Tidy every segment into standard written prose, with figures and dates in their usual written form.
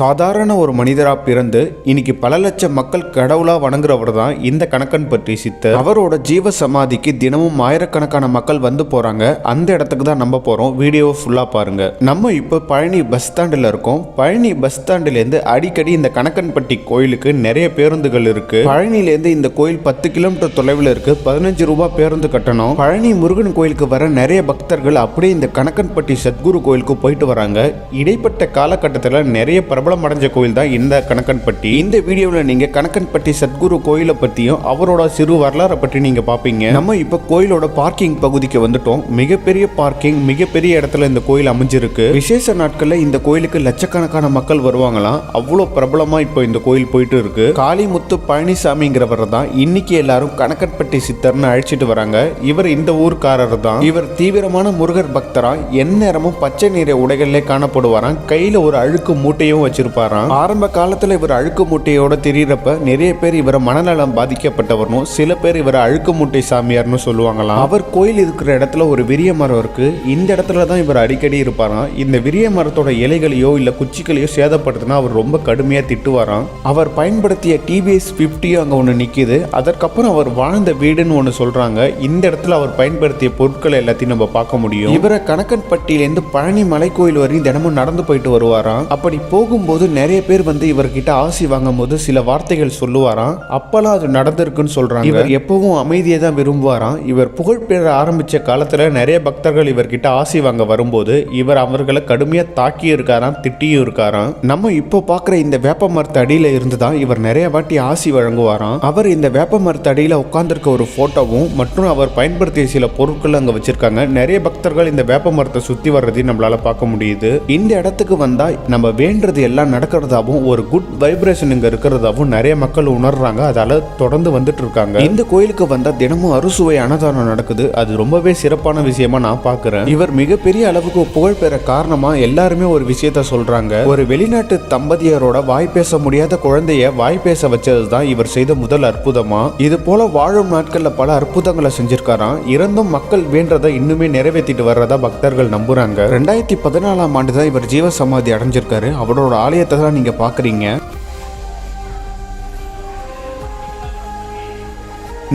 சாதாரண ஒரு மனிதராக பிறந்து இன்னைக்கு பல லட்சம் மக்கள் கடவுளாக வணங்குறவர் தான் இந்த கணக்கன்பட்டி சித்தர். அவரோட ஜீவ சமாதிக்கு தினமும் ஆயிரக்கணக்கான மக்கள் வந்து போறாங்க. அந்த இடத்துக்கு தான் நம்ம போறோம். வீடியோவை ஃபுல்லா பாருங்க. நம்ம இப்போ பழனி பஸ் ஸ்டாண்டில் இருக்கோம். பழனி பஸ் ஸ்டாண்டிலேருந்து அடிக்கடி இந்த கணக்கன்பட்டி கோயிலுக்கு நிறைய பேருந்துகள் இருக்கு. பழனிலேருந்து இந்த கோயில் 10 கிலோமீட்டர் தொலைவில் இருக்கு. 15 ரூபாய் பேருந்து கட்டணம். பழனி முருகன் கோயிலுக்கு வர நிறைய பக்தர்கள் அப்படியே இந்த கணக்கன்பட்டி சத்குரு கோயிலுக்கு போயிட்டு வராங்க. இடைப்பட்ட காலகட்டத்தில் நிறைய பிரபலம் அடைஞ்ச கோயில் தான் இந்த கணக்கன்பட்டி. இந்த வீடியோவில் நீங்க கணக்கன்பட்டி சத்குரு கோயிலை பத்தியும் அவரோட சிறு வரலாறை பற்றி நீங்க பாப்பீங்க. நம்ம இப்ப கோயிலோட பார்க்கிங் பகுதிக்கு வந்துட்டோம். மிகப்பெரிய பார்க்கிங், மிகப்பெரிய இடத்துல இந்த கோயில் அமைஞ்சிருக்கு. விசேஷ நாட்கள்ல இந்த கோயிலுக்கு லட்சக்கணக்கான மக்கள் வருவாங்களாம். அவ்வளவு பிரபலமா இப்போ இந்த கோயில் போயிட்டு இருக்கு. காளிமுத்து பழனிசாமிங்கிறவர் தான் இன்னைக்கு எல்லாரும் கணக்கன்பட்டி சித்தர்னு அழைச்சிட்டு வராங்க. இவர் இந்த ஊர்க்காரர் தான். இவர் தீவிரமான முருகர் பக்தரா. எந்நேரமும் பச்சை நிற உடைகளிலே காணப்படுவாராம். கையில ஒரு அழுக்கு மூட்டையும் வச்சிருப்பாராம். ஆரம்ப காலத்துல இவர் அழுக்கு மூட்டையோட திரியறப்ப நிறைய பேர் இவரை மனநலம் பாதிக்கப்பட்டவர்னும், சில பேர் இவரை அழுக்கு மூட்டை சாமியார்னு சொல்லுவாங்களாம். அவர் கோயில் இருக்கிற இடத்துல ஒரு விரிய மரம் இருக்கு. இந்த இடத்துல தான் இவர் அடிக்கடி இருப்பாராம். இந்த விரிய மரத்தோட இலைகளையோ இல்ல குச்சிகளையோ சேதப்படுத்தினா அவர் ரொம்ப கடுமையா திட்டுவாராம். அவர் பயன்படுத்திய டிவிஎஸ் 50 அங்க ஒண்ணு நிக்குது. அதற்கப்புறம் அவர் வாழ்ந்த வீடுன்னு ஒண்ணு சொல்றாங்க. இந்த இடத்துல அவர் பயன்படுத்திய பொருட்களை எல்லாத்தையும் நம்ம பார்க்க முடியும். இவரை கணக்கன்பட்டியிலேருந்து பழனி மலை கோயில் வரையும் தினமும் நடந்து போயிட்டு வருவாராம். அப்படி போகும்போது நிறைய பேர் வந்து இவர்கிட்ட ஆசி வாங்கும் போது சில வார்த்தைகள் சொல்லுவாராம். அப்பெல்லாம் அது நடந்திருக்குன்னு சொல்றாங்க. இவர் எப்பவும் அமைதியை தான் விரும்புவாராம். இவர் புகழ் பெற ஆரம்பிச்ச காலத்துல நிறைய பக்தர்கள் இவர்கிட்ட ஆசி வாங்க வரும்போது இவர் அவர்களை கடுமையா தாக்கி இருக்காராம், திட்டியும் இருக்காராம். நம்ம இப்போ பாக்குற இந்த வேப்ப மரத்து அடியில இருந்து தான் இவர் நிறைய வாட்டி ஆசி வழங்குவாராம். அவர் இந்த வேப்ப மரத்து அடியில உட்கார்ந்துருக்க ஒரு போட்டோவும் மற்றும் அவர் பயன்படுத்திய சில பொருட்கள் அங்க வச்சிருக்காங்க. நிறைய பக்தர்கள் இந்த வேப்ப மரத்தை சுத்தி வர்றதையும் நம்மளால பார்க்க முடியுது. இந்த இடத்துக்கு வந்தா நம்ம வேண்டது எல்லாம் நடக்கிறதாவும் ஒரு குட் வைப்ரேஷன் இங்க இருக்கிறதாவும் நிறைய மக்கள் உணர்றாங்க. அதால தொடர்ந்து வந்துட்டு இருக்காங்க. இந்த கோயிலுக்கு வந்தா தினமும் அறுசுவை அன்னதானம் நடக்குது. அது ரொம்பவே சிறப்பான விஷயமா நான் பாக்குறேன். இவர் மிகப்பெரிய அளவுக்கு புகழ் பெற காரணமா எல்லாருமே ஒரு விஷயத்த சொல்றாங்க. ஒரு வெளிநாட்டு தம்பதியரோட வாய் பேச முடியாத குழந்தைய வாய் பேச வச்சதுதான் இவர் செய்த முதல் அற்புதமா. இது போல வாழும் நாட்கள்ல பல அற்புதங்களை செஞ்சிருக்காராம். இறந்தும் மக்கள் வேண்டதை இன்னுமே நிறைவேற்றிட்டு வர்றதா பக்தர்கள் நம்புறாங்க. 2014ஆம் ஆண்டு தான் இவர் ஜீவ சமாதி அடைஞ்சிருக்காரு. அவரோட ஆலயத்தை தான் நீங்க பாக்குறீங்க.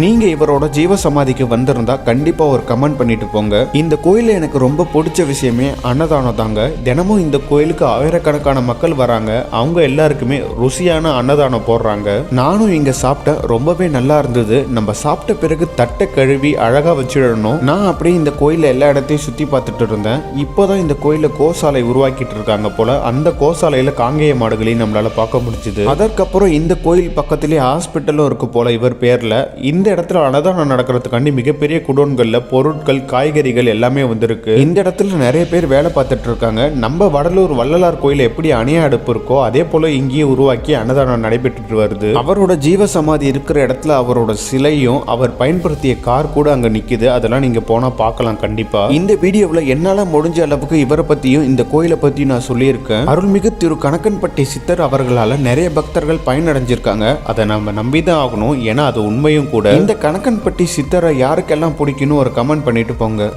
நீங்க இவரோட ஜீவ சமாதிக்கு வந்திருந்தா கண்டிப்பா ஒரு கமெண்ட் பண்ணிட்டு போங்க. இந்த கோயில எனக்கு ரொம்ப பிடிச்ச விஷயமே அன்னதானம் தாங்க. தினமும் இந்த கோயிலுக்கு ஆயிரக்கணக்கான மக்கள் வராங்க. அவங்க எல்லாருக்குமே ருசியான அன்னதானம் போடுறாங்க. நானும் இங்க சாப்பிட்டேன். ரொம்பவே நல்லா இருந்தது. நம்ம சாப்பிட்ட பிறகு தட்டை கழுவி அழகா வச்சிடணும். நான் அப்படியே இந்த கோயில எல்லா இடத்தையும் சுத்தி பார்த்துட்டு இருந்தேன். இப்போதான் இந்த கோயில கோசாலை உருவாக்கிட்டு இருக்காங்க போல. அந்த கோசாலையில காங்கேய மாடுகளையும் நம்மளால பார்க்க முடிஞ்சது. அதற்கப்புறம் இந்த கோயில் பக்கத்திலேயே ஹாஸ்பிட்டலும் இருக்கு போல இவர் பேர்ல. இந்த இடத்துல அன்னதானம் நடக்கிறதுக்காண்டி மிகப்பெரிய குடோன்கள்ல பொருட்கள், காய்கறிகள் எல்லாமே வந்திருக்கு. இந்த இடத்துல நிறைய பேர் வேலை பார்த்துட்டு இருக்காங்க. நம்ம வடலூர் வள்ளலார் கோயில எப்படி அணைய அடுப்பு இருக்கோ அதே போல இங்கேயும் உருவாக்கி அன்னதானம் நடைபெற்று வருது. அவரோட ஜீவ சமாதி இருக்கிற இடத்துல அவரோட சிலையும் அவர் பயன்படுத்திய கார் கூட அங்க நிக்குது. அதெல்லாம் நீங்க போனா பார்க்கலாம் கண்டிப்பா. இந்த வீடியோவில் என்னால முடிஞ்ச அளவுக்கு இவரை பத்தியும் இந்த கோயிலை பத்தியும் நான் சொல்லியிருக்கேன். அருள்மிகு திரு கணக்கன்பட்டி சித்தர் அவர்களால நிறைய பக்தர்கள் பயனடைஞ்சிருக்காங்க. அதை நம்ம நம்பிதான் ஆகணும். ஏன்னா அது உண்மையும் கூட. இந்த கணக்கன்பட்டி சித்தரை யாருக்கெல்லாம் பிடிக்குன்னு ஒரு கமெண்ட் பண்ணிட்டு போங்க.